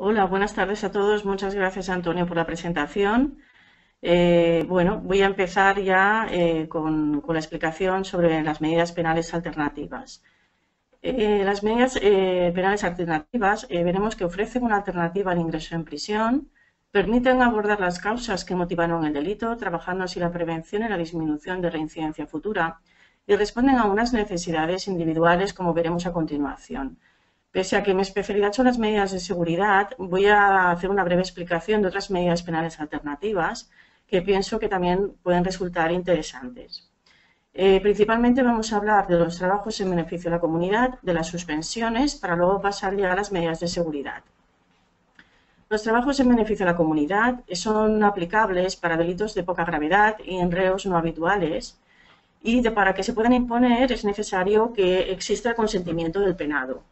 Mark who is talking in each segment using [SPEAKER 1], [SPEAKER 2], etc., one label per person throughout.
[SPEAKER 1] Hola, buenas tardes a todos. Muchas gracias, Antonio, por la presentación. Bueno, voy a empezar ya con la explicación sobre las medidas penales alternativas. Las medidas penales alternativas veremos que ofrecen una alternativa al ingreso en prisión, permiten abordar las causas que motivaron el delito, trabajando así la prevención y la disminución de reincidencia futura, y responden a unas necesidades individuales, como veremos a continuación. Pese a que mi especialidad son las medidas de seguridad, voy a hacer una breve explicación de otras medidas penales alternativas que pienso que también pueden resultar interesantes. Principalmente vamos a hablar de los trabajos en beneficio de la comunidad, de las suspensiones, para luego pasar ya a las medidas de seguridad. Los trabajos en beneficio de la comunidad son aplicables para delitos de poca gravedad y en reos no habituales, y para que se puedan imponer es necesario que exista el consentimiento del penado.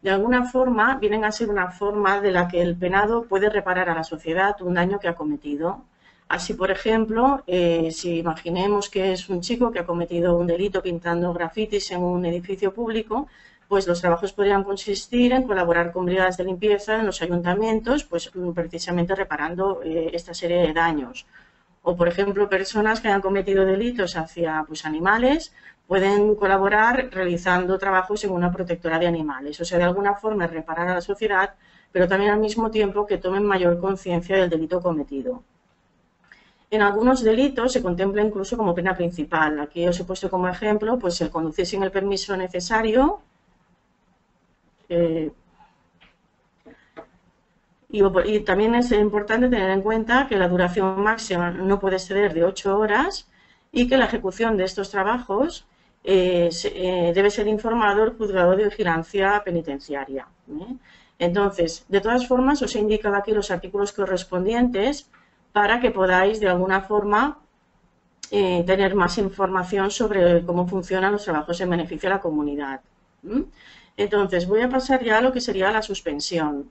[SPEAKER 1] De alguna forma, vienen a ser una forma de la que el penado puede reparar a la sociedad un daño que ha cometido. Así, por ejemplo, si imaginemos que es un chico que ha cometido un delito pintando grafitis en un edificio público, pues los trabajos podrían consistir en colaborar con brigadas de limpieza en los ayuntamientos, pues precisamente reparando esta serie de daños. O, por ejemplo, personas que hayan cometido delitos hacia animales pueden colaborar realizando trabajos en una protectora de animales. O sea, de alguna forma reparar a la sociedad, pero también al mismo tiempo que tomen mayor conciencia del delito cometido. En algunos delitos se contempla incluso como pena principal. Aquí os he puesto como ejemplo pues el conducir sin el permiso necesario, y también es importante tener en cuenta que la duración máxima no puede exceder de 8 horas y que la ejecución de estos trabajos debe ser informado el juzgado de vigilancia penitenciaria. Entonces, de todas formas, os he indicado aquí los artículos correspondientes para que podáis, de alguna forma, tener más información sobre cómo funcionan los trabajos en beneficio de la comunidad. Entonces, voy a pasar ya a lo que sería la suspensión.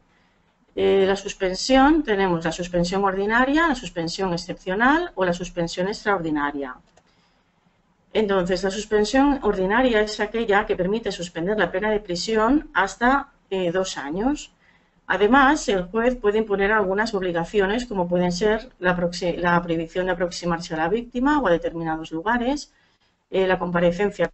[SPEAKER 1] La suspensión, tenemos la suspensión ordinaria, la suspensión excepcional o la suspensión extraordinaria. Entonces, la suspensión ordinaria es aquella que permite suspender la pena de prisión hasta 2 años. Además, el juez puede imponer algunas obligaciones, como pueden ser la prohibición de aproximarse a la víctima o a determinados lugares, la comparecencia.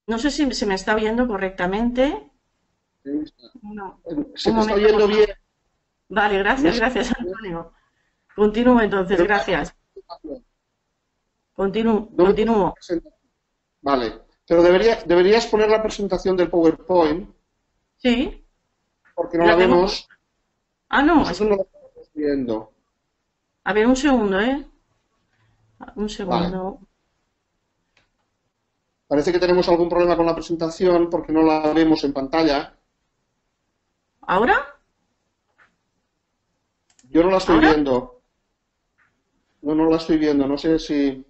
[SPEAKER 1] No sé si se me está oyendo correctamente. No.
[SPEAKER 2] Se
[SPEAKER 1] Un
[SPEAKER 2] te está
[SPEAKER 1] momento, por
[SPEAKER 2] oyendo bien.
[SPEAKER 1] favor. Vale,
[SPEAKER 2] No
[SPEAKER 1] gracias,
[SPEAKER 2] sé,
[SPEAKER 1] gracias, Antonio. Continúo entonces,
[SPEAKER 2] pero
[SPEAKER 1] gracias.
[SPEAKER 2] no me puedes
[SPEAKER 1] Continúo.
[SPEAKER 2] presentar. Vale, pero deberías poner la presentación del PowerPoint
[SPEAKER 1] Sí,
[SPEAKER 2] porque no la
[SPEAKER 1] la tengo.
[SPEAKER 2] vemos,
[SPEAKER 1] Ah, no.
[SPEAKER 2] nosotros no la estamos viendo.
[SPEAKER 1] A ver, un segundo, ¿eh? Un
[SPEAKER 2] Vale,
[SPEAKER 1] segundo.
[SPEAKER 2] parece que tenemos algún problema con la presentación porque no la vemos en pantalla.
[SPEAKER 1] ¿Ahora?
[SPEAKER 2] Yo no la estoy
[SPEAKER 1] ¿Ahora?
[SPEAKER 2] viendo, no la estoy viendo, no sé si...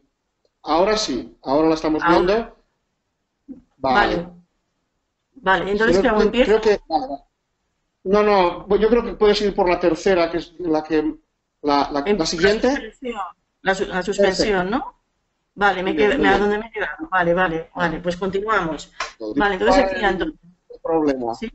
[SPEAKER 2] Ahora sí, ahora la estamos
[SPEAKER 1] Ahora.
[SPEAKER 2] viendo. Vale.
[SPEAKER 1] Vale. Vale, entonces, ¿qué hago? ¿Empiezo?
[SPEAKER 2] Creo que... Vale, vale. No, no, pues yo creo que puedes ir por la tercera, que es la que... La
[SPEAKER 1] La
[SPEAKER 2] siguiente.
[SPEAKER 1] suspensión. La
[SPEAKER 2] Perfecto.
[SPEAKER 1] suspensión, ¿no? Vale,
[SPEAKER 2] Muy bien, muy
[SPEAKER 1] ¿a
[SPEAKER 2] bien.
[SPEAKER 1] dónde me he quedado? Vale, vale, vale, pues continuamos. Vale, entonces
[SPEAKER 2] Disculpar
[SPEAKER 1] decía,
[SPEAKER 2] el problema.
[SPEAKER 1] sí.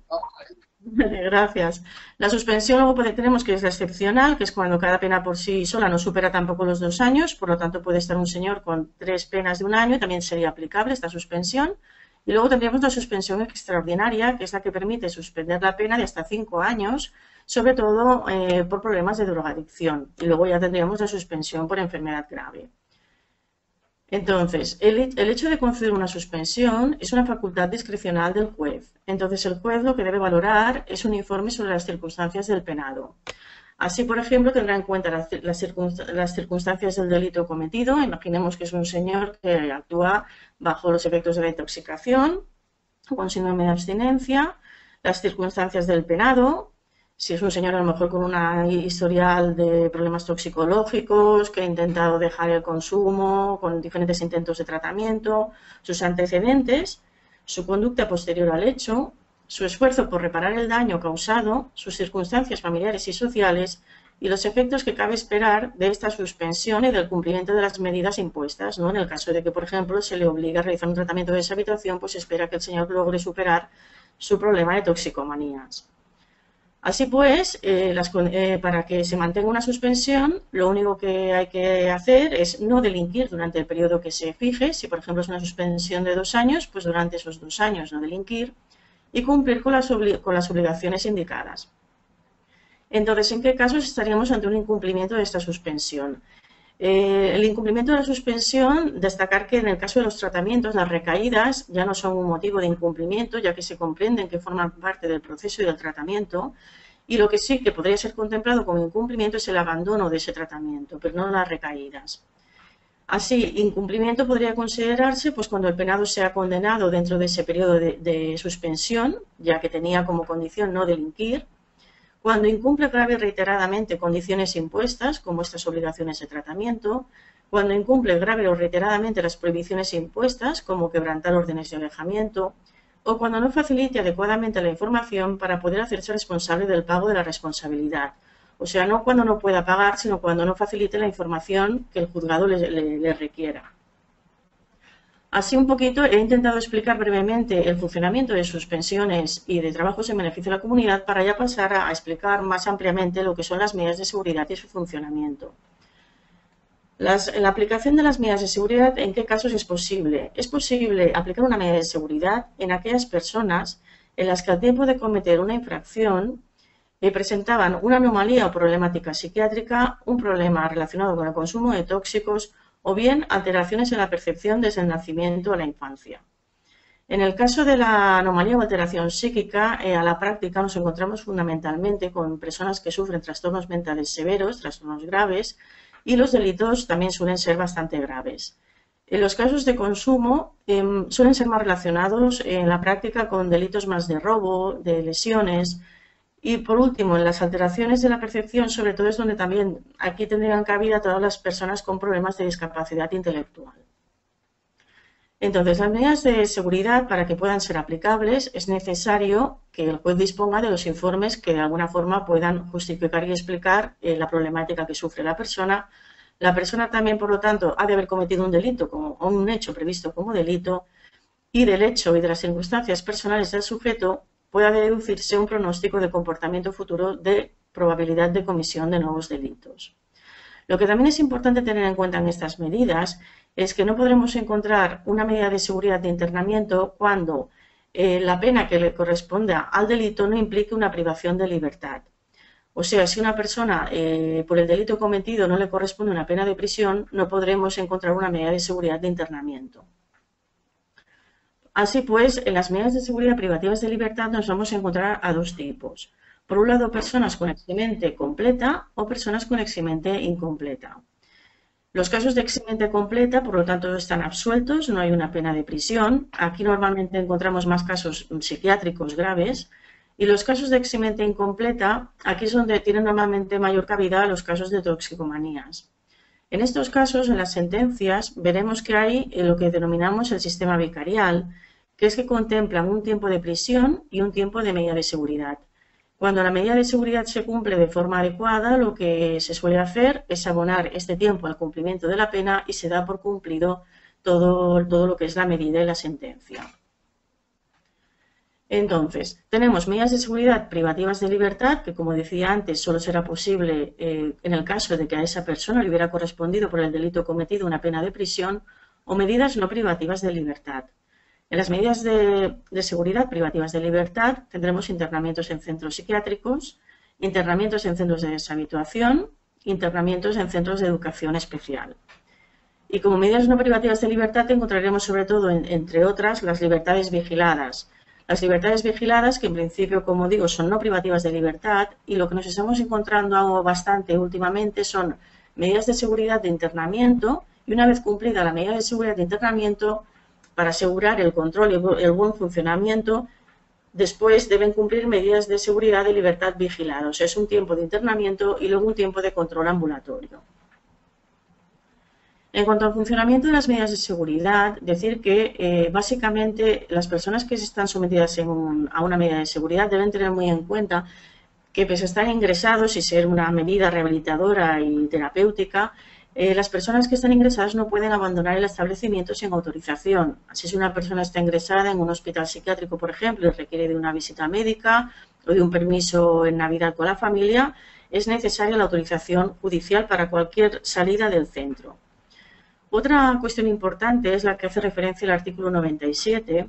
[SPEAKER 1] Gracias. La suspensión luego tenemos que es la excepcional, que es cuando cada pena por sí sola no supera tampoco los 2 años, por lo tanto puede estar un señor con 3 penas de 1 año, también sería aplicable esta suspensión. Y luego tendríamos la suspensión extraordinaria, que es la que permite suspender la pena de hasta 5 años, sobre todo por problemas de drogadicción. Y luego ya tendríamos la suspensión por enfermedad grave. Entonces, el hecho de conceder una suspensión es una facultad discrecional del juez. Entonces, el juez lo que debe valorar es un informe sobre las circunstancias del penado. Así, por ejemplo, tendrá en cuenta las circunstancias del delito cometido. Imaginemos que es un señor que actúa bajo los efectos de la intoxicación, con síndrome de abstinencia, las circunstancias del penado, si es un señor a lo mejor con una historial de problemas toxicológicos, que ha intentado dejar el consumo, con diferentes intentos de tratamiento, sus antecedentes, su conducta posterior al hecho, su esfuerzo por reparar el daño causado, sus circunstancias familiares y sociales y los efectos que cabe esperar de esta suspensión y del cumplimiento de las medidas impuestas, ¿no? En el caso de que, por ejemplo, se le obligue a realizar un tratamiento de deshabituación, pues se espera que el señor logre superar su problema de toxicomanías. Así pues, para que se mantenga una suspensión, lo único que hay que hacer es no delinquir durante el periodo que se fije. Si, por ejemplo, es una suspensión de 2 años, pues durante esos 2 años no delinquir y cumplir con las obligaciones indicadas. Entonces, ¿en qué casos estaríamos ante un incumplimiento de esta suspensión? El incumplimiento de la suspensión, destacar que en el caso de los tratamientos, las recaídas ya no son un motivo de incumplimiento, ya que se comprenden que forman parte del proceso y del tratamiento, y lo que sí que podría ser contemplado como incumplimiento es el abandono de ese tratamiento, pero no las recaídas. Así, incumplimiento podría considerarse pues, cuando el penado sea condenado dentro de ese periodo de suspensión, ya que tenía como condición no delinquir, cuando incumple grave y reiteradamente condiciones impuestas, como estas obligaciones de tratamiento, cuando incumple grave o reiteradamente las prohibiciones impuestas, como quebrantar órdenes de alejamiento, o cuando no facilite adecuadamente la información para poder hacerse responsable del pago de la responsabilidad. O sea, no cuando no pueda pagar, sino cuando no facilite la información que el juzgado le requiera. Así un poquito he intentado explicar brevemente el funcionamiento de suspensiones y de trabajos en beneficio de la comunidad para ya pasar a explicar más ampliamente lo que son las medidas de seguridad y su funcionamiento. La aplicación de las medidas de seguridad, ¿en qué casos es posible? Es posible aplicar una medida de seguridad en aquellas personas en las que al tiempo de cometer una infracción presentaban una anomalía o problemática psiquiátrica, un problema relacionado con el consumo de tóxicos o bien alteraciones en la percepción desde el nacimiento a la infancia. En el caso de la anomalía o alteración psíquica, a la práctica nos encontramos fundamentalmente con personas que sufren trastornos mentales severos, trastornos graves, y los delitos también suelen ser bastante graves. En los casos de consumo suelen ser más relacionados en la práctica con delitos más de robo, de lesiones. Y por último, en las alteraciones de la percepción, sobre todo es donde también aquí tendrían cabida todas las personas con problemas de discapacidad intelectual. Entonces, las medidas de seguridad, para que puedan ser aplicables, es necesario que el juez disponga de los informes que de alguna forma puedan justificar y explicar la problemática que sufre la persona. La persona también, por lo tanto, ha de haber cometido un delito o un hecho previsto como delito, y del hecho y de las circunstancias personales del sujeto pueda deducirse un pronóstico de comportamiento futuro de probabilidad de comisión de nuevos delitos. Lo que también es importante tener en cuenta en estas medidas es que no podremos encontrar una medida de seguridad de internamiento cuando la pena que le corresponda al delito no implique una privación de libertad. O sea, si una persona por el delito cometido no le corresponde una pena de prisión, no podremos encontrar una medida de seguridad de internamiento. Así pues, en las medidas de seguridad privativas de libertad nos vamos a encontrar a dos tipos. Por un lado, personas con eximente completa o personas con eximente incompleta. Los casos de eximente completa, por lo tanto, están absueltos, no hay una pena de prisión. Aquí normalmente encontramos más casos psiquiátricos graves. Y los casos de eximente incompleta, aquí es donde tienen normalmente mayor cabida los casos de toxicomanías. En estos casos, en las sentencias, veremos que hay lo que denominamos el sistema vicarial, que es que contemplan un tiempo de prisión y un tiempo de medida de seguridad. Cuando la medida de seguridad se cumple de forma adecuada, lo que se suele hacer es abonar este tiempo al cumplimiento de la pena y se da por cumplido todo lo que es la medida y la sentencia. Entonces, tenemos medidas de seguridad privativas de libertad, que como decía antes, solo será posible en el caso de que a esa persona le hubiera correspondido por el delito cometido una pena de prisión, o medidas no privativas de libertad. En las medidas de seguridad privativas de libertad tendremos internamientos en centros psiquiátricos, internamientos en centros de deshabituación, internamientos en centros de educación especial. Y como medidas no privativas de libertad encontraremos sobre todo, entre otras, las libertades vigiladas. Las libertades vigiladas, que en principio, como digo, son no privativas de libertad, y lo que nos estamos encontrando bastante últimamente son medidas de seguridad de internamiento, y una vez cumplida la medida de seguridad de internamiento, para asegurar el control y el buen funcionamiento, después deben cumplir medidas de seguridad de libertad vigilada. O sea, es un tiempo de internamiento y luego un tiempo de control ambulatorio. En cuanto al funcionamiento de las medidas de seguridad, decir que básicamente las personas que están sometidas a una medida de seguridad deben tener muy en cuenta que, pese a estar ingresados y ser una medida rehabilitadora y terapéutica, las personas que están ingresadas no pueden abandonar el establecimiento sin autorización. Así, si una persona está ingresada en un hospital psiquiátrico, por ejemplo, y requiere de una visita médica o de un permiso en Navidad con la familia, es necesaria la autorización judicial para cualquier salida del centro. Otra cuestión importante es la que hace referencia al artículo 97,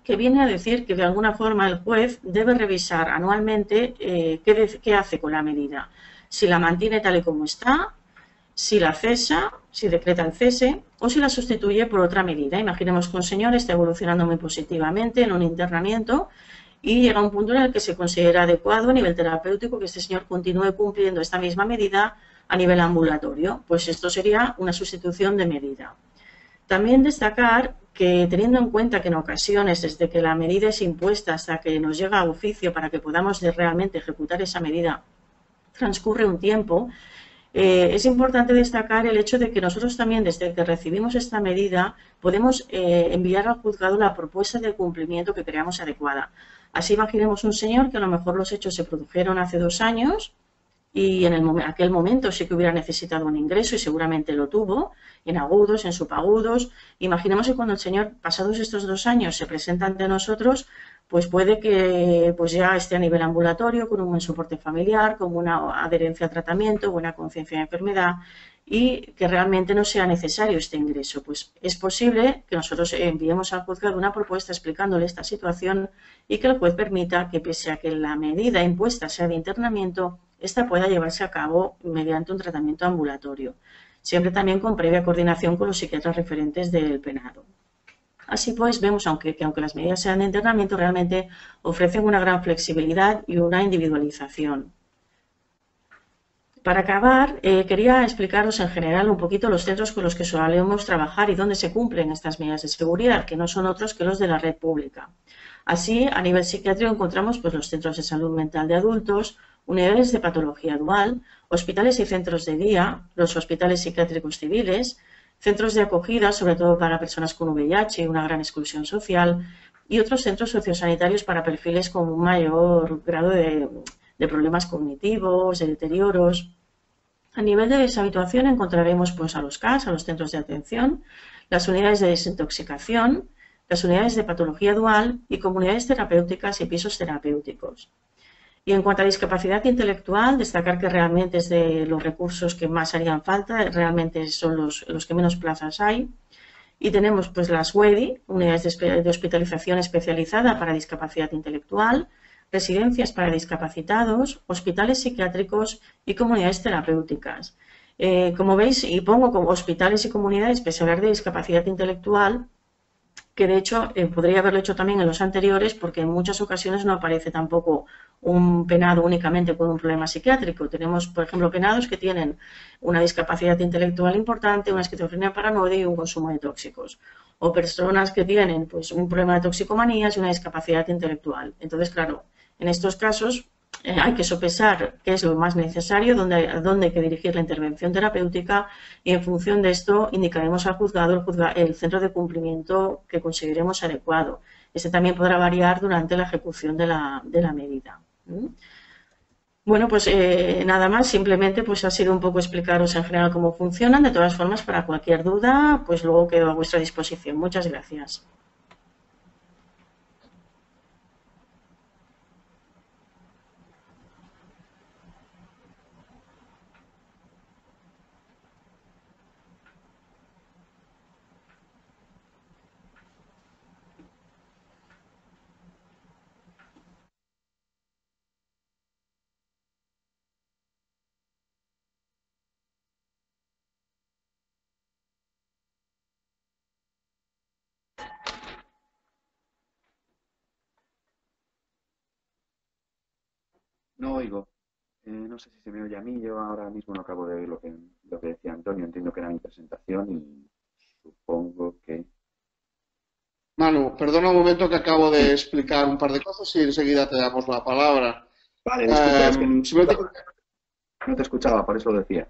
[SPEAKER 1] que viene a decir que de alguna forma el juez debe revisar anualmente qué hace con la medida, si la mantiene tal y como está, si la cesa, si decreta el cese o si la sustituye por otra medida. Imaginemos que un señor está evolucionando muy positivamente en un internamiento y llega a un punto en el que se considera adecuado a nivel terapéutico que este señor continúe cumpliendo esta misma medida a nivel ambulatorio. Pues esto sería una sustitución de medida. También destacar que, teniendo en cuenta que en ocasiones, desde que la medida es impuesta hasta que nos llega a oficio para que podamos realmente ejecutar esa medida, transcurre un tiempo, es importante destacar el hecho de que nosotros también, desde que recibimos esta medida, podemos enviar al juzgado la propuesta de cumplimiento que creamos adecuada. Así, imaginemos un señor que a lo mejor los hechos se produjeron hace 2 años y en aquel momento sí que hubiera necesitado un ingreso y seguramente lo tuvo, en agudos, en subagudos. Imaginemos que cuando el señor, pasados estos 2 años, se presenta ante nosotros, pues puede que pues ya esté a nivel ambulatorio, con un buen soporte familiar, con una adherencia al tratamiento, buena conciencia de enfermedad, y que realmente no sea necesario este ingreso. Pues es posible que nosotros enviemos al juzgado una propuesta explicándole esta situación y que el juez permita que, pese a que la medida impuesta sea de internamiento, esta pueda llevarse a cabo mediante un tratamiento ambulatorio, siempre también con previa coordinación con los psiquiatras referentes del penado. Así pues, vemos que aunque las medidas sean de internamiento, realmente ofrecen una gran flexibilidad y una individualización. Para acabar, quería explicaros en general un poquito los centros con los que solemos trabajar y dónde se cumplen estas medidas de seguridad, que no son otros que los de la red pública. Así, a nivel psiquiátrico encontramos pues, los centros de salud mental de adultos, unidades de patología dual, hospitales y centros de día, los hospitales psiquiátricos civiles, centros de acogida, sobre todo para personas con VIH y una gran exclusión social, y otros centros sociosanitarios para perfiles con un mayor grado de problemas cognitivos, de deterioros. A nivel de deshabituación encontraremos pues, a los CAS, a los centros de atención, las unidades de desintoxicación, las unidades de patología dual y comunidades terapéuticas y pisos terapéuticos. Y en cuanto a discapacidad intelectual, destacar que realmente es de los recursos que más harían falta, realmente son los que menos plazas hay. Y tenemos pues las UEDI, unidades de hospitalización especializada para discapacidad intelectual, residencias para discapacitados, hospitales psiquiátricos y comunidades terapéuticas. Como veis, y pongo como hospitales y comunidades, pese a hablar de discapacidad intelectual, que de hecho podría haberlo hecho también en los anteriores, porque en muchas ocasiones no aparece tampoco un penado únicamente con un problema psiquiátrico. Tenemos, por ejemplo, penados que tienen una discapacidad intelectual importante, una esquizofrenia paranoide y un consumo de tóxicos. O personas que tienen pues, un problema de toxicomanías y una discapacidad intelectual. Entonces, claro, en estos casos hay que sopesar qué es lo más necesario, dónde hay que dirigir la intervención terapéutica y en función de esto indicaremos al juzgado el centro de cumplimiento que consideremos adecuado. Este también podrá variar durante la ejecución de la medida. Bueno, pues nada más, simplemente pues ha sido un poco explicaros en general cómo funcionan. De todas formas, para cualquier duda, pues luego quedo a vuestra disposición. Muchas gracias.
[SPEAKER 3] No oigo. No sé si se me oye a mí. Yo ahora mismo no acabo de oír lo que decía Antonio. Entiendo que era mi presentación y supongo que...
[SPEAKER 2] Manu, perdona un momento que acabo de
[SPEAKER 3] Sí,
[SPEAKER 2] explicar un par de cosas y enseguida te damos la palabra.
[SPEAKER 3] vale, disculpa, es que
[SPEAKER 2] Simplemente,
[SPEAKER 3] no te escuchaba, por eso lo decía.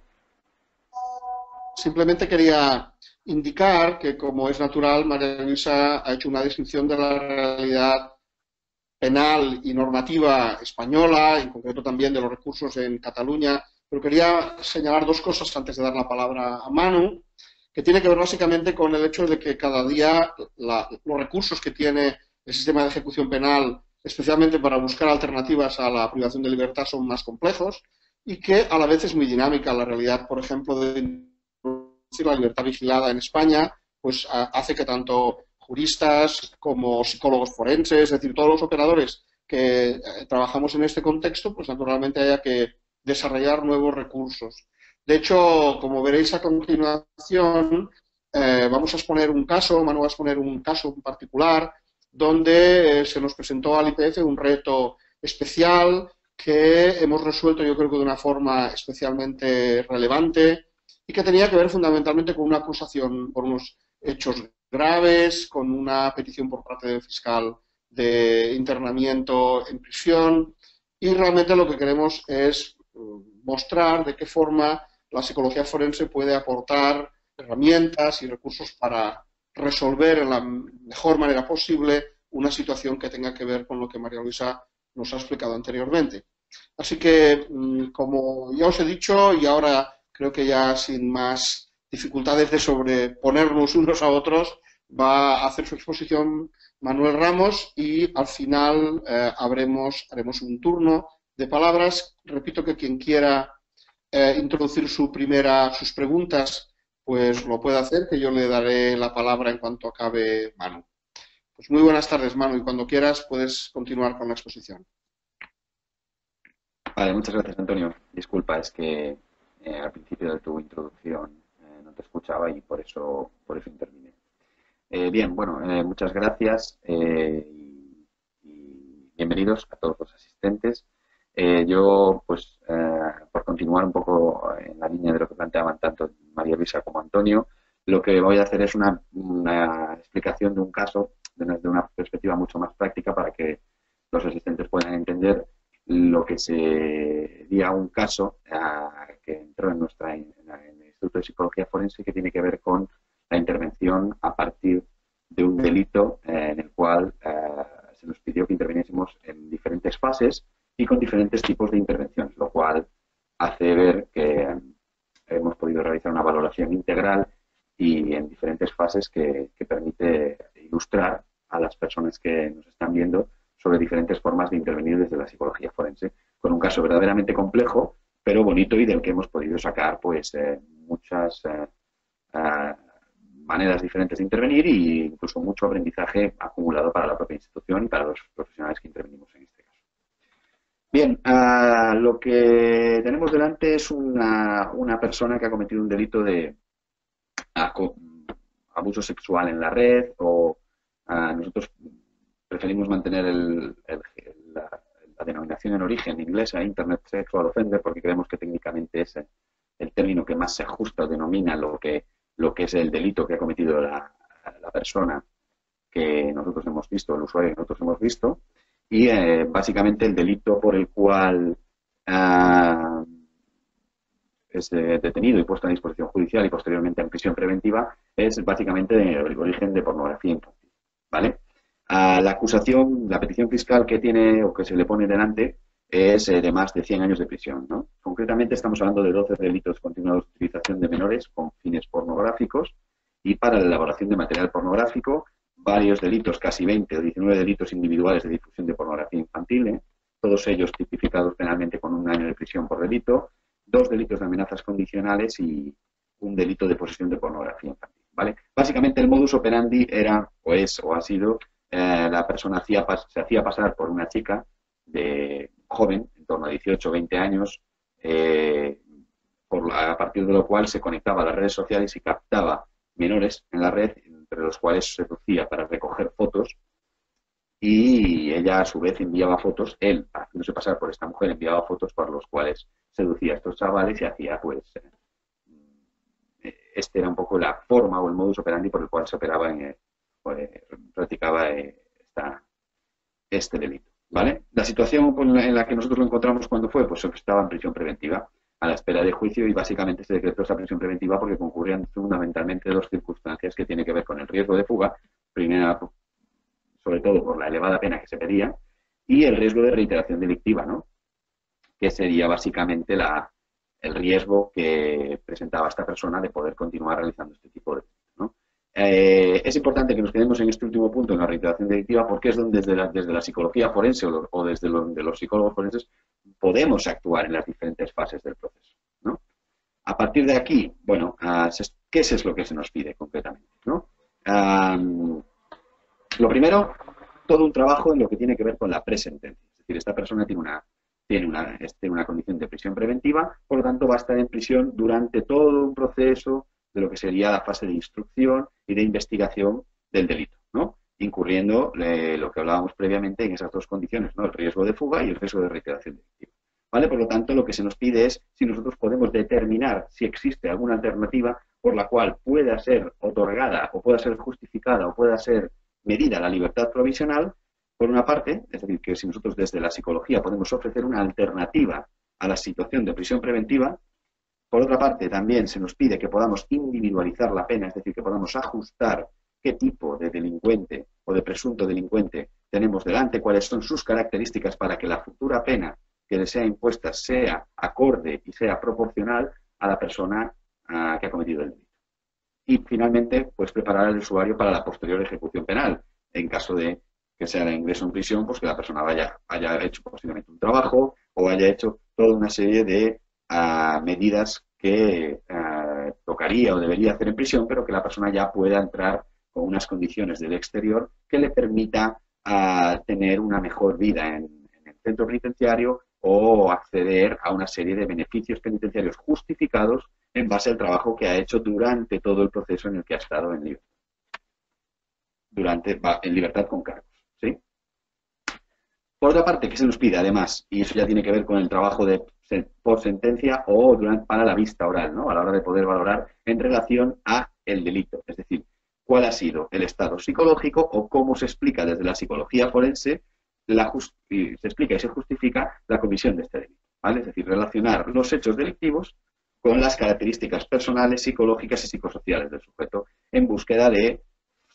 [SPEAKER 2] simplemente quería indicar que, como es natural, María Luisa ha hecho una descripción de la realidad penal y normativa española, en concreto también de los recursos en Cataluña, pero quería señalar dos cosas antes de dar la palabra a Manu, que tiene que ver básicamente con el hecho de que cada día los recursos que tiene el sistema de ejecución penal, especialmente para buscar alternativas a la privación de libertad, son más complejos y que a la vez es muy dinámica. La realidad, por ejemplo, de la libertad vigilada en España, pues hace que tanto juristas como psicólogos forenses, es decir, todos los operadores que trabajamos en este contexto, pues naturalmente haya que desarrollar nuevos recursos. De hecho, como veréis a continuación, vamos a exponer un caso, Manu va a exponer un caso en particular, donde se nos presentó al IPF un reto especial que hemos resuelto, yo creo que de una forma especialmente relevante y que tenía que ver fundamentalmente con una acusación por unos hechos graves, con una petición por parte del fiscal de internamiento en prisión y realmente lo que queremos es mostrar de qué forma la psicología forense puede aportar herramientas y recursos para resolver en la mejor manera posible una situación que tenga que ver con lo que María Luisa nos ha explicado anteriormente. Así que, como ya os he dicho, y ahora creo que ya sin más dificultades de sobreponernos unos a otros, va a hacer su exposición Manuel Ramos y al final haremos un turno de palabras. Repito que quien quiera introducir sus preguntas, pues lo puede hacer, que yo le daré la palabra en cuanto acabe Manu. Pues muy buenas tardes, Manu, y cuando quieras puedes continuar con la exposición.
[SPEAKER 3] Vale, muchas gracias, Antonio. Disculpa, es que al principio de tu introducción no te escuchaba y por eso intervine. Bien, bueno, muchas gracias y bienvenidos a todos los asistentes. Yo, pues, por continuar un poco en la línea de lo que planteaban tanto María Luisa como Antonio, lo que voy a hacer es una explicación de un caso de una perspectiva mucho más práctica para que los asistentes puedan entender lo que sería un caso que entró en el Instituto de Psicología Forense, que tiene que ver con la intervención a partir de un delito en el cual se nos pidió que interviniésemos en diferentes fases y con diferentes tipos de intervenciones, lo cual hace ver que hemos podido realizar una valoración integral y en diferentes fases que permite ilustrar a las personas que nos están viendo sobre diferentes formas de intervenir desde la psicología forense, con un caso verdaderamente complejo, pero bonito y del que hemos podido sacar pues muchas maneras diferentes de intervenir e incluso mucho aprendizaje acumulado para la propia institución y para los profesionales que intervenimos en este caso. Bien, lo que tenemos delante es una persona que ha cometido un delito de abuso sexual en la red o nosotros preferimos mantener la denominación en origen inglesa, Internet Sexual Offender, porque creemos que técnicamente es el término que más se ajusta o denomina lo que es el delito que ha cometido la persona que nosotros hemos visto, el usuario que nosotros hemos visto, y básicamente el delito por el cual es detenido y puesto a disposición judicial y posteriormente en prisión preventiva es básicamente el origen de pornografía infantil, ¿vale? La acusación, la petición fiscal que tiene o que se le pone delante es de más de 100 años de prisión, ¿no? Concretamente estamos hablando de 12 delitos continuados de utilización de menores con fines pornográficos y para la elaboración de material pornográfico, varios delitos, casi 20 o 19 delitos individuales de difusión de pornografía infantil, todos ellos tipificados penalmente con 1 año de prisión por delito, 2 delitos de amenazas condicionales y un delito de posesión de pornografía infantil, ¿vale? Básicamente el modus operandi era, o es, o ha sido, la persona se hacía pasar por una chica de joven, en torno a 18 o 20 años, a partir de lo cual se conectaba a las redes sociales y captaba menores en la red, entre los cuales se seducía para recoger fotos y ella a su vez enviaba fotos, él, haciéndose pasar por esta mujer, enviaba fotos por los cuales seducía a estos chavales y hacía, pues, este era un poco la forma o el modus operandi por el cual se operaba practicaba este delito, ¿vale? La situación en la que nosotros lo encontramos cuando fue, pues estaba en prisión preventiva, a la espera de juicio, y básicamente se decretó esa prisión preventiva porque concurrían fundamentalmente dos circunstancias que tienen que ver con el riesgo de fuga, primera, sobre todo por la elevada pena que se pedía, y el riesgo de reiteración delictiva, ¿no? Que sería básicamente el riesgo que presentaba esta persona de poder continuar realizando este tipo de delitos, ¿no? Es importante que nos quedemos en este último punto, en la reiteración delictiva, porque es donde desde la psicología forense o desde los psicólogos forenses podemos actuar en las diferentes fases del proceso, ¿no? A partir de aquí, bueno, ¿qué es lo que se nos pide concretamente, ¿no? Lo primero, todo un trabajo en lo que tiene que ver con la presentencia. Es decir, esta persona tiene una condición de prisión preventiva, por lo tanto va a estar en prisión durante todo un proceso de lo que sería la fase de instrucción y de investigación del delito, ¿no? Incurriendo lo que hablábamos previamente en esas dos condiciones, ¿no? El riesgo de fuga y el riesgo de reiteración delictiva, ¿vale? Por lo tanto, lo que se nos pide es si nosotros podemos determinar si existe alguna alternativa por la cual pueda ser otorgada o pueda ser justificada o pueda ser medida la libertad provisional, por una parte, es decir, que si nosotros desde la psicología podemos ofrecer una alternativa a la situación de prisión preventiva. Por otra parte, también se nos pide que podamos individualizar la pena, es decir, que podamos ajustar qué tipo de delincuente o de presunto delincuente tenemos delante, cuáles son sus características para que la futura pena que le sea impuesta sea acorde y sea proporcional a la persona que ha cometido el delito. Y finalmente, pues preparar al usuario para la posterior ejecución penal, en caso de que sea de ingreso en prisión, pues que la persona haya hecho posiblemente un trabajo o haya hecho toda una serie de medidas que tocaría o debería hacer en prisión, pero que la persona ya pueda entrar con unas condiciones del exterior que le permita tener una mejor vida en el centro penitenciario o acceder a una serie de beneficios penitenciarios justificados en base al trabajo que ha hecho durante todo el proceso en el que ha estado en libertad. En libertad con cargos, ¿sí? Por otra parte, ¿qué se nos pide además? Y eso ya tiene que ver con el trabajo por sentencia o para la vista oral, ¿no? A la hora de poder valorar en relación a el delito. Es decir, cuál ha sido el estado psicológico o cómo se explica desde la psicología forense, se explica y se justifica la comisión de este delito, ¿vale? Es decir, relacionar los hechos delictivos con las características personales, psicológicas y psicosociales del sujeto en búsqueda de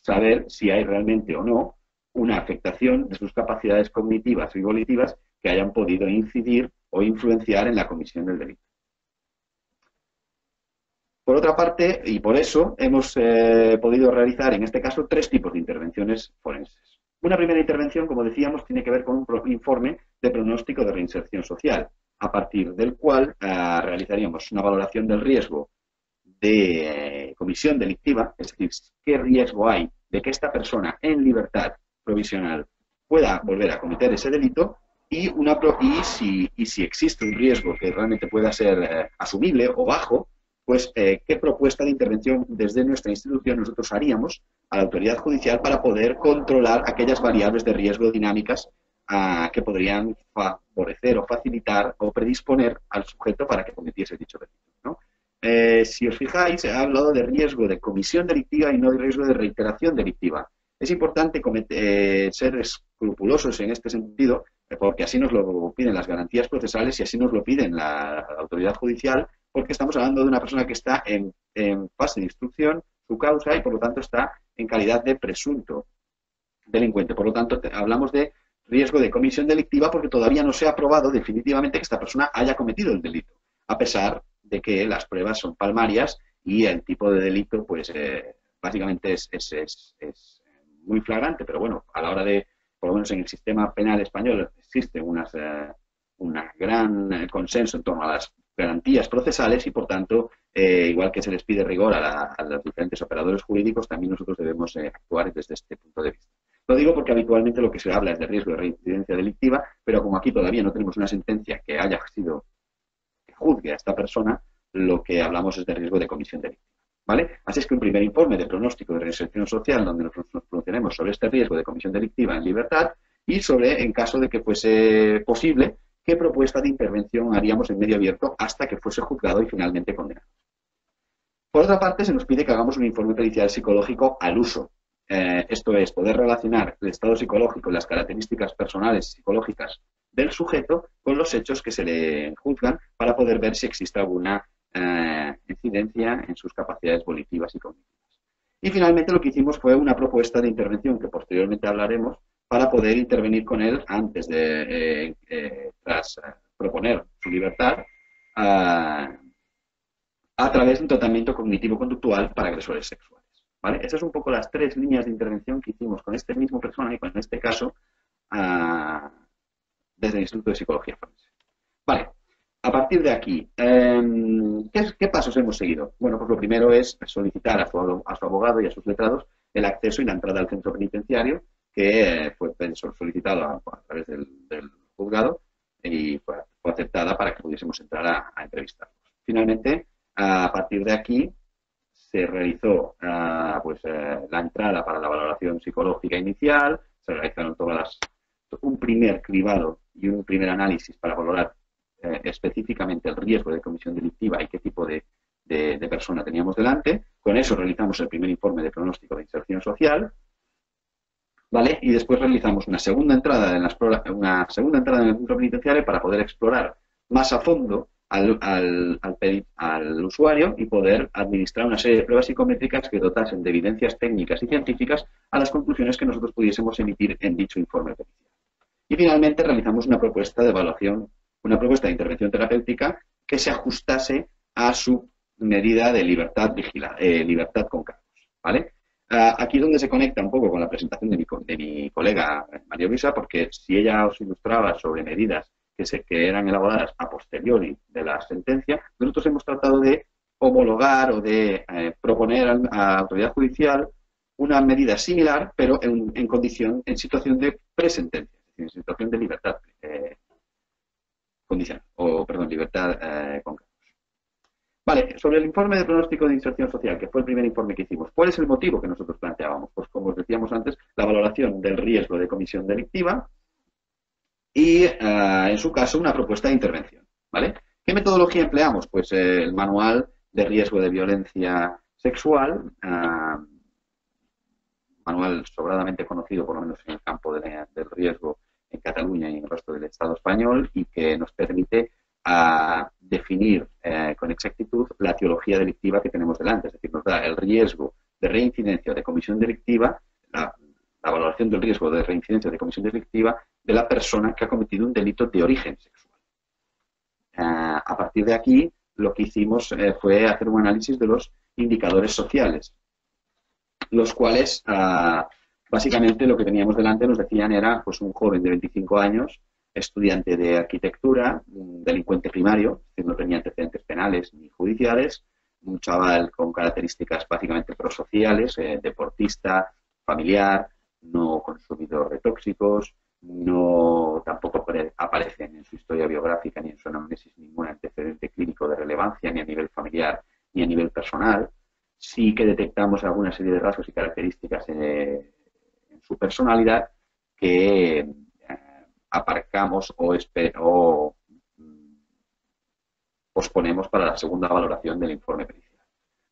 [SPEAKER 3] saber si hay realmente o no una afectación de sus capacidades cognitivas y volitivas que hayan podido incidir o influenciar en la comisión del delito. Por otra parte, y por eso, hemos podido realizar en este caso 3 tipos de intervenciones forenses. Una primera intervención, como decíamos, tiene que ver con un informe de pronóstico de reinserción social, a partir del cual realizaríamos una valoración del riesgo de comisión delictiva, es decir, qué riesgo hay de que esta persona en libertad provisional pueda volver a cometer ese delito y si existe un riesgo que realmente pueda ser asumible o bajo, pues qué propuesta de intervención desde nuestra institución nosotros haríamos a la autoridad judicial para poder controlar aquellas variables de riesgo dinámicas que podrían favorecer o facilitar o predisponer al sujeto para que cometiese dicho delito, ¿no? Si os fijáis, he hablado de riesgo de comisión delictiva y no de riesgo de reiteración delictiva. Es importante ser escrupulosos en este sentido, porque así nos lo piden las garantías procesales y así nos lo piden la autoridad judicial, porque estamos hablando de una persona que está en fase de instrucción, su causa, y por lo tanto está en calidad de presunto delincuente. Por lo tanto, hablamos de riesgo de comisión delictiva porque todavía no se ha probado definitivamente que esta persona haya cometido el delito, a pesar de que las pruebas son palmarias y el tipo de delito, pues básicamente es muy flagrante, pero bueno, a la hora de, por lo menos en el sistema penal español, existe un gran consenso en torno a las garantías procesales y, por tanto, igual que se les pide rigor a los diferentes operadores jurídicos, también nosotros debemos actuar desde este punto de vista. Lo digo porque habitualmente lo que se habla es de riesgo de reincidencia delictiva, pero como aquí todavía no tenemos una sentencia que haya sido que juzgue a esta persona, lo que hablamos es de riesgo de comisión delictiva, ¿vale? Así es que un primer informe de pronóstico de reinserción social donde nos pronunciaremos sobre este riesgo de comisión delictiva en libertad y sobre, en caso de que fuese posible, qué propuesta de intervención haríamos en medio abierto hasta que fuese juzgado y finalmente condenado. Por otra parte, se nos pide que hagamos un informe pericial psicológico al uso. Esto es, poder relacionar el estado psicológico y las características personales y psicológicas del sujeto con los hechos que se le juzgan para poder ver si existe alguna incidencia en sus capacidades volitivas y cognitivas. Y finalmente lo que hicimos fue una propuesta de intervención que posteriormente hablaremos para poder intervenir con él antes de, tras proponer su libertad, a través de un tratamiento cognitivo-conductual para agresores sexuales. ¿Vale? Esas son un poco las 3 líneas de intervención que hicimos con este mismo personaje, con este caso, desde el Instituto de Psicología Forense. Vale, a partir de aquí, ¿qué pasos hemos seguido? Bueno, pues lo primero es solicitar a su abogado y a sus letrados el acceso y la entrada al centro penitenciario, que fue solicitado a través del juzgado y fue aceptada para que pudiésemos entrar a entrevistarlos. Finalmente, a partir de aquí, se realizó la entrada para la valoración psicológica inicial, se realizaron un primer cribado y un primer análisis para valorar específicamente el riesgo de comisión delictiva y qué tipo de persona teníamos delante. Con eso realizamos el primer informe de pronóstico de inserción social, ¿vale? Y después realizamos una segunda entrada en el centro penitenciario para poder explorar más a fondo al usuario y poder administrar una serie de pruebas psicométricas que dotasen de evidencias técnicas y científicas a las conclusiones que nosotros pudiésemos emitir en dicho informe pericial. Y finalmente realizamos una propuesta de evaluación, una propuesta de intervención terapéutica que se ajustase a su medida de libertad con cargos, ¿vale? Aquí es donde se conecta un poco con la presentación de mi colega María Luisa, porque si ella os ilustraba sobre medidas que eran elaboradas a posteriori de la sentencia, nosotros hemos tratado de homologar o de proponer a la autoridad judicial una medida similar, pero en situación de presentencia, es decir, en situación de libertad condicional, libertad con cargos. Vale, sobre el informe de pronóstico de inserción social, que fue el primer informe que hicimos, ¿cuál es el motivo que nosotros planteábamos? Pues como os decíamos antes, la valoración del riesgo de comisión delictiva y, en su caso, una propuesta de intervención, ¿vale? ¿Qué metodología empleamos? Pues el manual de riesgo de violencia sexual, manual sobradamente conocido, por lo menos en el campo del riesgo en Cataluña y en el resto del Estado español, y que nos permite definir con exactitud la etiología delictiva que tenemos delante, es decir, nos da el riesgo de reincidencia o de comisión delictiva, la valoración del riesgo de reincidencia o de comisión delictiva de la persona que ha cometido un delito de origen sexual. A partir de aquí, lo que hicimos fue hacer un análisis de los indicadores sociales, los cuales, básicamente, lo que teníamos delante nos decían era pues un joven de 25 años, estudiante de arquitectura, un delincuente primario, es decir, no tenía antecedentes penales ni judiciales, un chaval con características básicamente prosociales, deportista, familiar, no consumidor de tóxicos, tampoco aparecen en su historia biográfica ni en su anamnesis ningún antecedente clínico de relevancia, ni a nivel familiar ni a nivel personal. Sí que detectamos alguna serie de rasgos y características en su personalidad que aparcamos o posponemos para la segunda valoración del informe pericial,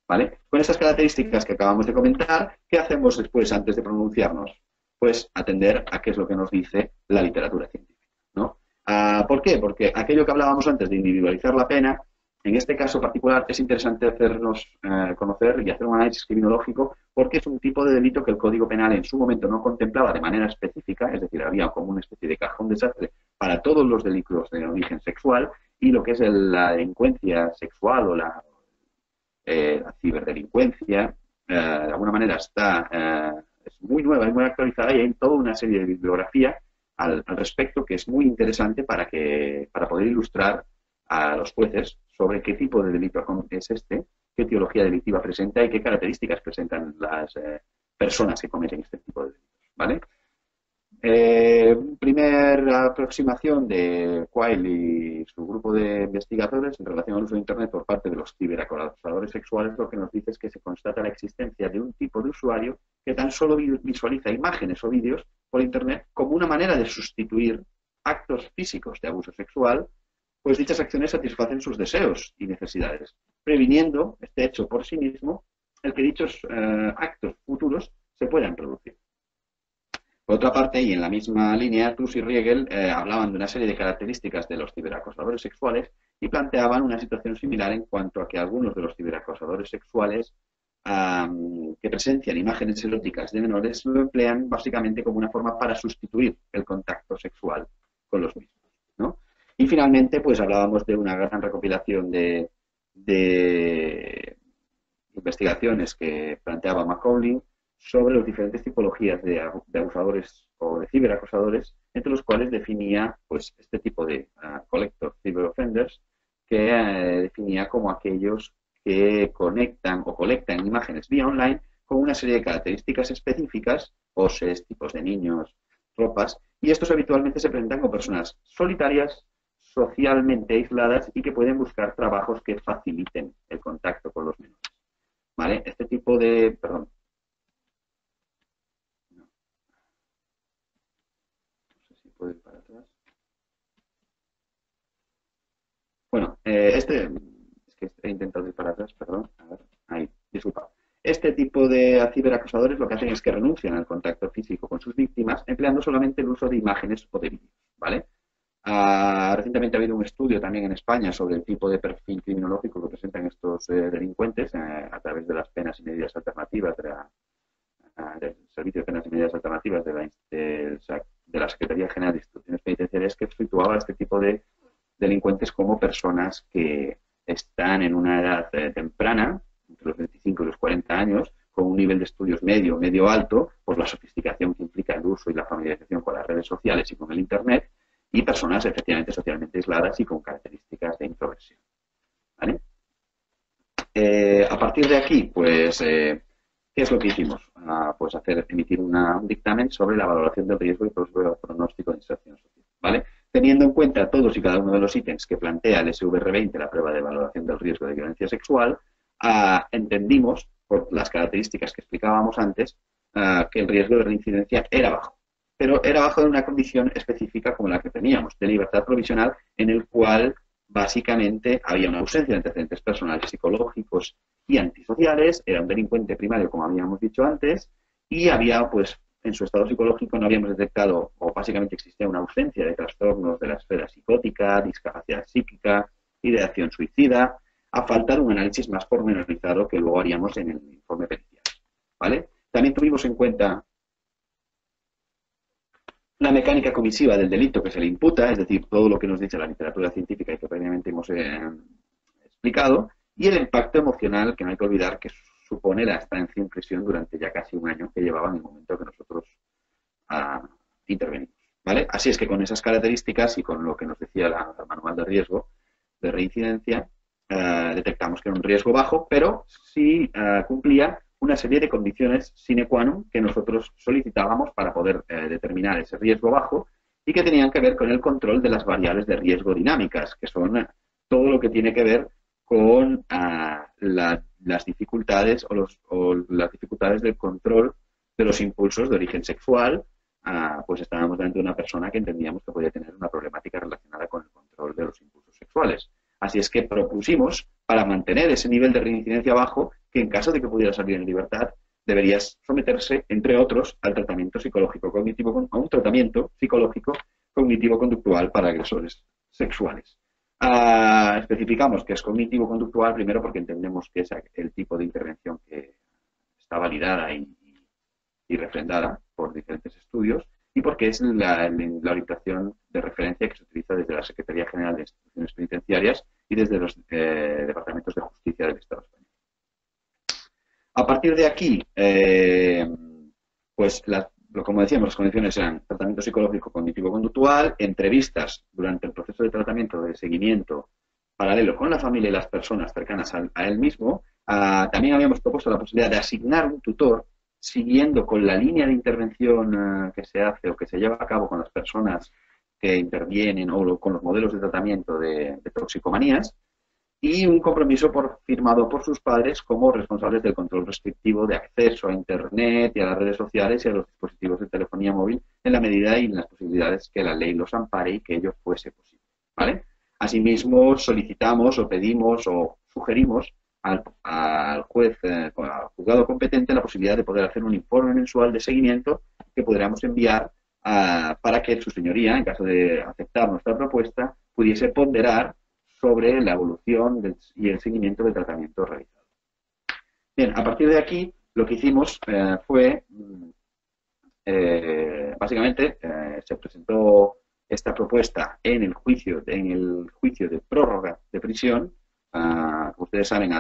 [SPEAKER 3] ¿vale? Con estas características que acabamos de comentar, ¿qué hacemos después antes de pronunciarnos? Pues atender a qué es lo que nos dice la literatura científica, ¿no? ¿Por qué? Porque aquello que hablábamos antes de individualizar la pena, en este caso particular es interesante hacernos conocer y hacer un análisis criminológico, porque es un tipo de delito que el Código Penal en su momento no contemplaba de manera específica, es decir, había como una especie de cajón desastre para todos los delitos de origen sexual, y lo que es la delincuencia sexual o la ciberdelincuencia, de alguna manera es muy nueva y muy actualizada, y hay toda una serie de bibliografía al respecto que es muy interesante para poder ilustrar a los jueces sobre qué tipo de delito es este, qué etiología delictiva presenta y qué características presentan las personas que cometen este tipo de delitos, ¿vale? Primer aproximación de Quayle y su grupo de investigadores en relación al uso de Internet por parte de los ciberacosadores sexuales, lo que nos dice es que se constata la existencia de un tipo de usuario que tan solo visualiza imágenes o vídeos por Internet como una manera de sustituir actos físicos de abuso sexual, pues dichas acciones satisfacen sus deseos y necesidades, previniendo este hecho por sí mismo el que dichos actos futuros se puedan producir. Por otra parte, y en la misma línea, Tuss y Riegel hablaban de una serie de características de los ciberacosadores sexuales y planteaban una situación similar en cuanto a que algunos de los ciberacosadores sexuales que presencian imágenes eróticas de menores lo emplean básicamente como una forma para sustituir el contacto sexual con los mismos, ¿no? Y finalmente, pues hablábamos de una gran recopilación de investigaciones que planteaba Macaulay sobre las diferentes tipologías de abusadores o de ciberacosadores, entre los cuales definía pues este tipo de collector cyberoffenders, que definía como aquellos que conectan o colectan imágenes vía online con una serie de características específicas, poses, tipos de niños, ropas, y estos habitualmente se presentan con personas solitarias, socialmente aisladas y que pueden buscar trabajos que faciliten el contacto con los menores. ¿Vale? Este tipo de... Perdón. No sé si puedo ir para atrás. Bueno, es que he intentado ir para atrás, perdón. A ver, ahí, disculpa. Este tipo de ciberacosadores lo que hacen es que renuncian al contacto físico con sus víctimas, empleando solamente el uso de imágenes o de vídeos, ¿vale? Recientemente ha habido un estudio también en España sobre el tipo de perfil criminológico que presentan estos delincuentes a través de las penas y medidas alternativas del Servicio de Penas y Medidas Alternativas de la Secretaría General de Instituciones Penitenciarias, que situaba a este tipo de delincuentes como personas que están en una edad temprana, entre los 25 y los 40 años, con un nivel de estudios medio alto, por la sofisticación que implica el uso y la familiarización con las redes sociales y con el Internet, y personas efectivamente socialmente aisladas y con características de introversión. ¿Vale? A partir de aquí, pues, ¿qué es lo que hicimos? Pues emitir un dictamen sobre la valoración del riesgo y pronóstico de inserción social. ¿Vale? Teniendo en cuenta todos y cada uno de los ítems que plantea el SVR20, la prueba de valoración del riesgo de violencia sexual, entendimos, por las características que explicábamos antes, que el riesgo de reincidencia era bajo. Pero era bajo de una condición específica como la que teníamos, de libertad provisional, en el cual básicamente había una ausencia de antecedentes personales, psicológicos y antisociales, era un delincuente primario, como habíamos dicho antes, y había, pues, en su estado psicológico no habíamos detectado, o básicamente existía una ausencia de trastornos de la esfera psicótica, discapacidad psíquica, ideación suicida, a falta de un análisis más pormenorizado que luego haríamos en el informe pericial, ¿vale? También tuvimos en cuenta la mecánica comisiva del delito que se le imputa, es decir, todo lo que nos dice la literatura científica y que previamente hemos explicado, y el impacto emocional, que no hay que olvidar que supone la estancia en prisión durante ya casi un año que llevaba en el momento que nosotros intervenimos, ¿vale? Así es que con esas características y con lo que nos decía el manual de riesgo de reincidencia, detectamos que era un riesgo bajo, pero sí cumplía una serie de condiciones sine qua non que nosotros solicitábamos para poder determinar ese riesgo bajo y que tenían que ver con el control de las variables de riesgo dinámicas, que son todo lo que tiene que ver con las dificultades o las dificultades del control de los impulsos de origen sexual. Pues estábamos delante de una persona que entendíamos que podía tener una problemática relacionada con el control de los impulsos sexuales. Así es que propusimos, para mantener ese nivel de reincidencia bajo, que en caso de que pudiera salir en libertad, deberías someterse, entre otros, al tratamiento psicológico cognitivo, a un tratamiento psicológico cognitivo-conductual para agresores sexuales. Especificamos que es cognitivo-conductual, primero porque entendemos que es el tipo de intervención que está validada y refrendada por diferentes estudios, y porque es la orientación de referencia que se utiliza desde la Secretaría General de Instituciones Penitenciarias y desde los departamentos de justicia del Estado español. A partir de aquí, pues como decíamos, las condiciones eran tratamiento psicológico cognitivo-conductual, entrevistas durante el proceso de tratamiento de seguimiento paralelo con la familia y las personas cercanas a él mismo. También habíamos propuesto la posibilidad de asignar un tutor siguiendo con la línea de intervención que se hace o que se lleva a cabo con las personas que intervienen o con los modelos de tratamiento de toxicomanías, y un compromiso firmado por sus padres como responsables del control restrictivo de acceso a Internet y a las redes sociales y a los dispositivos de telefonía móvil en la medida y en las posibilidades que la ley los ampare y que ello fuese posible, ¿vale? Asimismo, solicitamos o pedimos o sugerimos al juez, al juzgado competente, la posibilidad de poder hacer un informe mensual de seguimiento que podríamos enviar para que su señoría, en caso de aceptar nuestra propuesta, pudiese ponderar sobre la evolución y el seguimiento del tratamiento realizado. Bien, a partir de aquí, lo que hicimos fue, básicamente, se presentó esta propuesta en el juicio de prórroga de prisión. Como ustedes saben,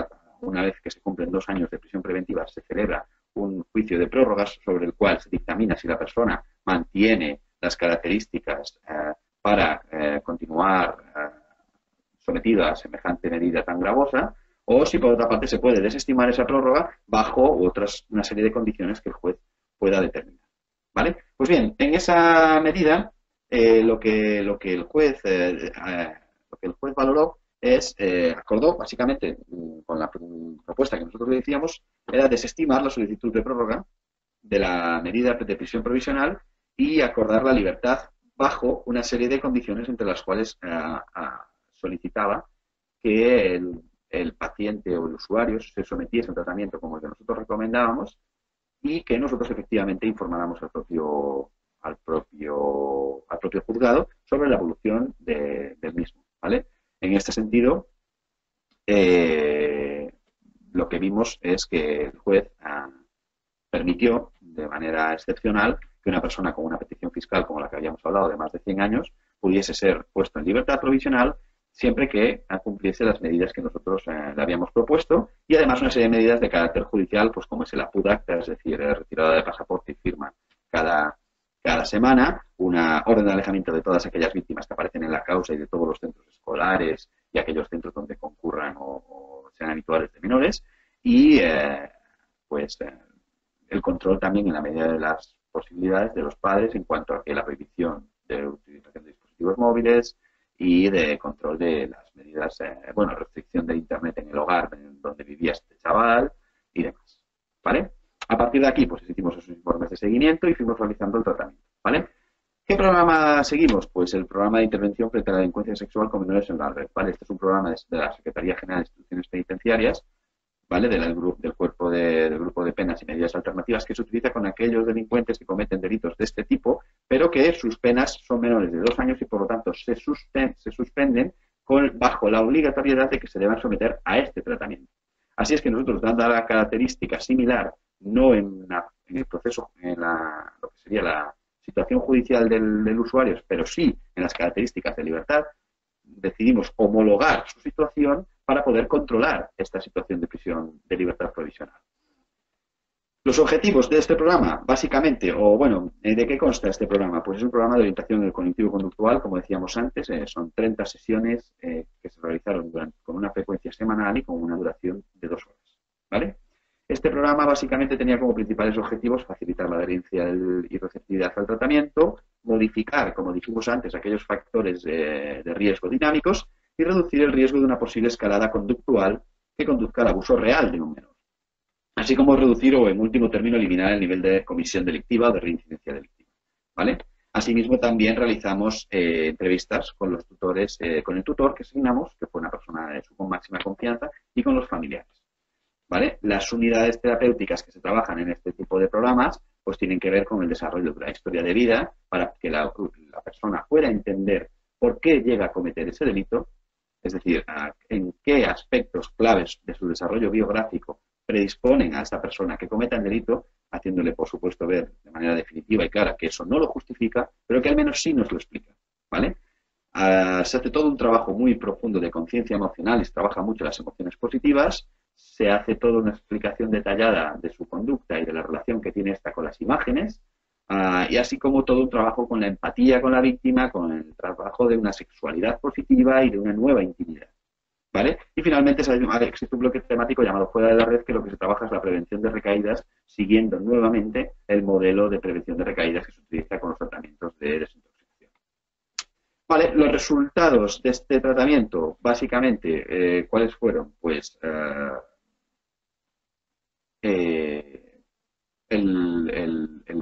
[SPEAKER 3] una vez que se cumplen 2 años de prisión preventiva, se celebra un juicio de prórrogas sobre el cual se dictamina si la persona mantiene las características para continuar sometida a semejante medida tan gravosa, o si por otra parte se puede desestimar esa prórroga bajo una serie de condiciones que el juez pueda determinar, ¿vale? Pues bien, en esa medida lo que el juez valoró es, acordó básicamente con la propuesta que nosotros le decíamos, era desestimar la solicitud de prórroga de la medida de prisión provisional y acordar la libertad bajo una serie de condiciones entre las cuales solicitaba que el paciente o el usuario se sometiese a un tratamiento como el que nosotros recomendábamos y que nosotros efectivamente informáramos al propio juzgado sobre la evolución del mismo, ¿vale? En este sentido, lo que vimos es que el juez permitió de manera excepcional que una persona con una petición fiscal como la que habíamos hablado de más de 100 años pudiese ser puesto en libertad provisional siempre que cumpliese las medidas que nosotros le habíamos propuesto y además una serie de medidas de carácter judicial, pues como es el apudacta, es decir, retirada de pasaporte y firma cada semana, una orden de alejamiento de todas aquellas víctimas que aparecen en la causa y de todos los centros escolares y aquellos centros donde concurran o sean habituales de menores y el control también en la medida de las posibilidades de los padres en cuanto a que la prohibición de utilización de dispositivos móviles y de control de las medidas, restricción de Internet en el hogar donde vivía este chaval y demás, ¿vale? A partir de aquí, pues hicimos esos informes de seguimiento y fuimos realizando el tratamiento, ¿vale? ¿Qué programa seguimos? Pues el programa de intervención frente a la delincuencia sexual con menores en la red, ¿vale? Este es un programa de la Secretaría General de Instituciones Penitenciarias, ¿vale? Del grupo de penas y medidas alternativas que se utiliza con aquellos delincuentes que cometen delitos de este tipo, pero que sus penas son menores de 2 años y por lo tanto se suspenden bajo la obligatoriedad de que se deban someter a este tratamiento. Así es que nosotros, dando la característica similar, no en el proceso, lo que sería la situación judicial del usuario, pero sí en las características de libertad, decidimos homologar su situación para poder controlar esta situación de prisión de libertad provisional. Los objetivos de este programa, básicamente, ¿de qué consta este programa? Pues es un programa de orientación del cognitivo-conductual, como decíamos antes, son 30 sesiones que se realizaron con una frecuencia semanal y con una duración de 2 horas, ¿vale? Este programa básicamente tenía como principales objetivos facilitar la adherencia y receptividad al tratamiento, modificar, como dijimos antes, aquellos factores de riesgo dinámicos y reducir el riesgo de una posible escalada conductual que conduzca al abuso real de un menor. Así como reducir o, en último término, eliminar el nivel de comisión delictiva o de reincidencia delictiva, ¿vale? Asimismo, también realizamos entrevistas con los tutores, con el tutor que asignamos, que fue una persona de su máxima confianza, y con los familiares, ¿vale? Las unidades terapéuticas que se trabajan en este tipo de programas pues tienen que ver con el desarrollo de la historia de vida para que la persona pueda entender por qué llega a cometer ese delito, es decir, en qué aspectos claves de su desarrollo biográfico predisponen a esta persona que cometa el delito, haciéndole, por supuesto, ver de manera definitiva y clara que eso no lo justifica, pero que al menos sí nos lo explica, ¿vale? Se hace todo un trabajo muy profundo de conciencia emocional y se trabaja mucho las emociones positivas, se hace toda una explicación detallada de su conducta y de la relación que tiene esta con las imágenes, y así como todo un trabajo con la empatía con la víctima, con el trabajo de una sexualidad positiva y de una nueva intimidad, ¿vale? Y finalmente existe un bloque temático llamado Fuera de la Red, que lo que se trabaja es la prevención de recaídas, siguiendo nuevamente el modelo de prevención de recaídas que se utiliza con los tratamientos de desintoxicación. Los resultados de este tratamiento, básicamente, ¿cuáles fueron? Pues el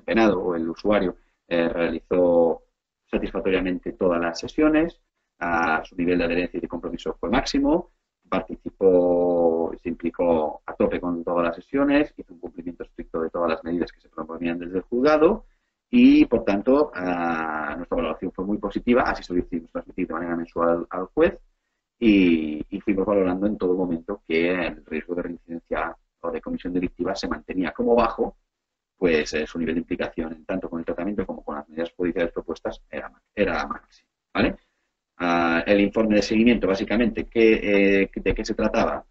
[SPEAKER 3] penado o el usuario realizó satisfactoriamente todas las sesiones, su nivel de adherencia y de compromiso fue máximo, participó, se implicó a tope con todas las sesiones, hizo un cumplimiento estricto de todas las medidas que se proponían desde el juzgado y, por tanto, nuestra valoración fue muy positiva, así se lo hicimos transmitir de manera mensual al juez y fuimos valorando en todo momento que el riesgo de reincidencia o de comisión delictiva se mantenía como bajo, pues su nivel de implicación tanto con el tratamiento como con las medidas judiciales propuestas era máximo, ¿vale? El informe de seguimiento, básicamente, ¿de qué se trataba?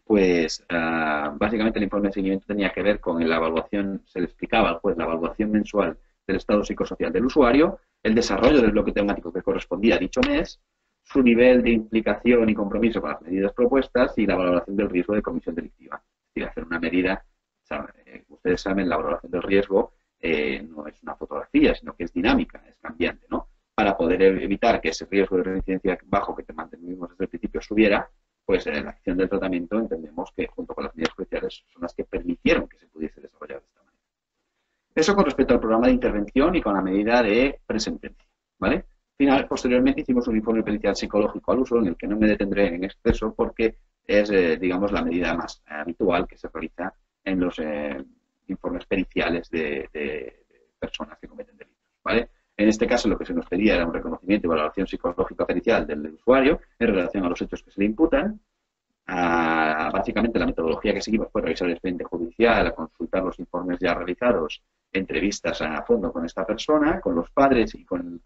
[SPEAKER 3] Pues básicamente el informe de seguimiento tenía que ver con la evaluación, se le explicaba al juez la evaluación mensual del estado psicosocial del usuario, el desarrollo del bloque temático que correspondía a dicho mes, su nivel de implicación y compromiso con las medidas propuestas y la valoración del riesgo de comisión delictiva. Es decir, hacer una medida, ustedes saben, la valoración del riesgo no es una fotografía, sino que es dinámica, es cambiante, ¿no? Para poder evitar que ese riesgo de reincidencia bajo que te mantenimos desde el principio subiera, pues la acción del tratamiento entendemos que junto con las medidas judiciales son las que permitieron que se pudiese desarrollar de esta manera. Eso con respecto al programa de intervención y con la medida de presentencia, ¿vale? Posteriormente hicimos un informe pericial psicológico al uso en el que no me detendré en exceso porque es, digamos, la medida más habitual que se realiza en los informes periciales de personas que cometen delitos, ¿vale? En este caso lo que se nos pedía era un reconocimiento y valoración psicológica pericial del usuario en relación a los hechos que se le imputan. Básicamente la metodología que seguimos fue revisar el expediente judicial, consultar los informes ya realizados, entrevistas a fondo con esta persona, con los padres y con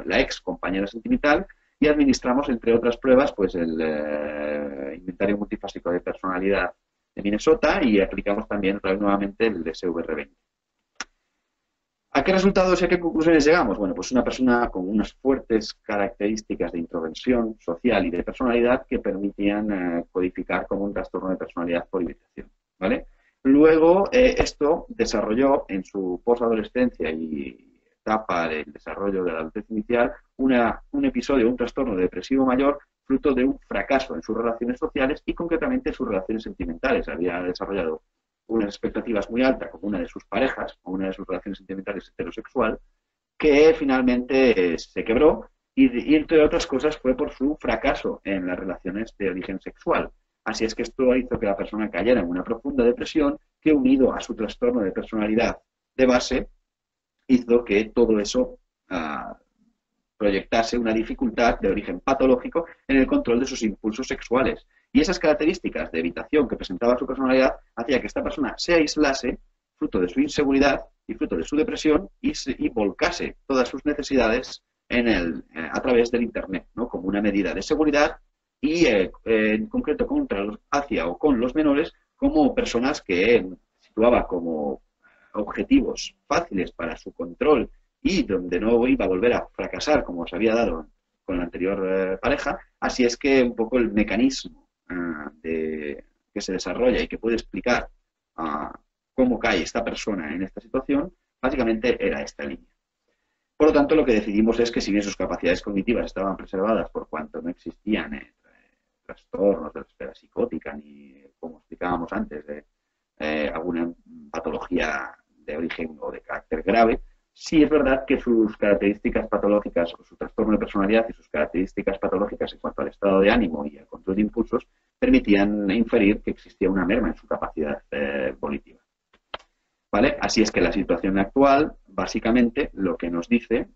[SPEAKER 3] la ex compañera sentimental y administramos, entre otras pruebas, pues el inventario multifásico de personalidad de Minnesota y aplicamos también nuevamente el SVR20. ¿A qué resultados y a qué conclusiones llegamos? Bueno, pues una persona con unas fuertes características de introversión social y de personalidad que permitían codificar como un trastorno de personalidad por imitación, ¿vale? Luego, esto desarrolló en su posadolescencia y etapa del desarrollo de la adultez inicial un episodio, un trastorno depresivo mayor, fruto de un fracaso en sus relaciones sociales y concretamente en sus relaciones sentimentales. Había desarrollado unas expectativas muy altas con una de sus parejas, con una de sus relaciones sentimentales heterosexual, que finalmente se quebró y entre otras cosas fue por su fracaso en las relaciones de origen sexual. Así es que esto hizo que la persona cayera en una profunda depresión que, unido a su trastorno de personalidad de base, hizo que todo eso proyectase una dificultad de origen patológico en el control de sus impulsos sexuales. Y esas características de evitación que presentaba su personalidad hacía que esta persona se aislase, fruto de su inseguridad y fruto de su depresión, y volcase todas sus necesidades a través del Internet, ¿no? Como una medida de seguridad y en concreto hacia o con los menores como personas que situaba como objetivos fáciles para su control y donde no iba a volver a fracasar como se había dado con la anterior pareja. Así es que un poco el mecanismo que se desarrolla y que puede explicar cómo cae esta persona en esta situación, básicamente era esta línea. Por lo tanto, lo que decidimos es que si bien sus capacidades cognitivas estaban preservadas por cuanto no existían trastornos de la esfera psicótica ni, como explicábamos antes, alguna patología de origen o de carácter grave, sí es verdad que sus características patológicas o su trastorno de personalidad y sus características patológicas en cuanto al estado de ánimo y al control de impulsos permitían inferir que existía una merma en su capacidad volitiva. ¿Vale? Así es que la situación actual, básicamente, lo que nos dice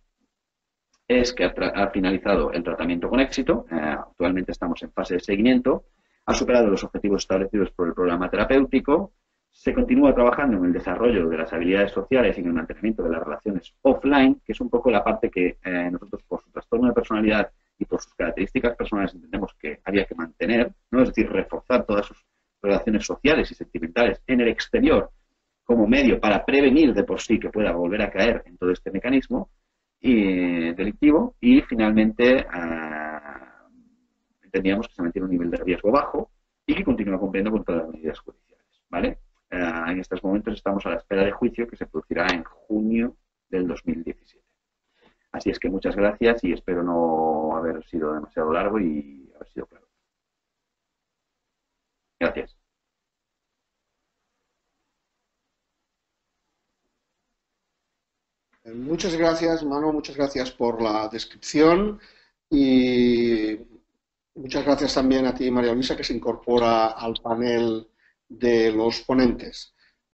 [SPEAKER 3] es que ha finalizado el tratamiento con éxito, actualmente estamos en fase de seguimiento, ha superado los objetivos establecidos por el programa terapéutico, se continúa trabajando en el desarrollo de las habilidades sociales y en el mantenimiento de las relaciones offline, que es un poco la parte que nosotros, por su trastorno de personalidad y por sus características personales, entendemos que había que mantener, ¿no? Es decir, reforzar todas sus relaciones sociales y sentimentales en el exterior como medio para prevenir de por sí que pueda volver a caer en todo este mecanismo delictivo. Y finalmente entendíamos que se mantiene un nivel de riesgo bajo y que continúa cumpliendo con todas las medidas judiciales, ¿vale? En estos momentos estamos a la espera de juicio que se producirá en junio del 2017. Así es que muchas gracias y espero no haber sido demasiado largo y haber sido claro. Gracias.
[SPEAKER 2] Muchas gracias, Manu, muchas gracias por la descripción y muchas gracias también a ti, María Luisa, que se incorpora al panel de los ponentes.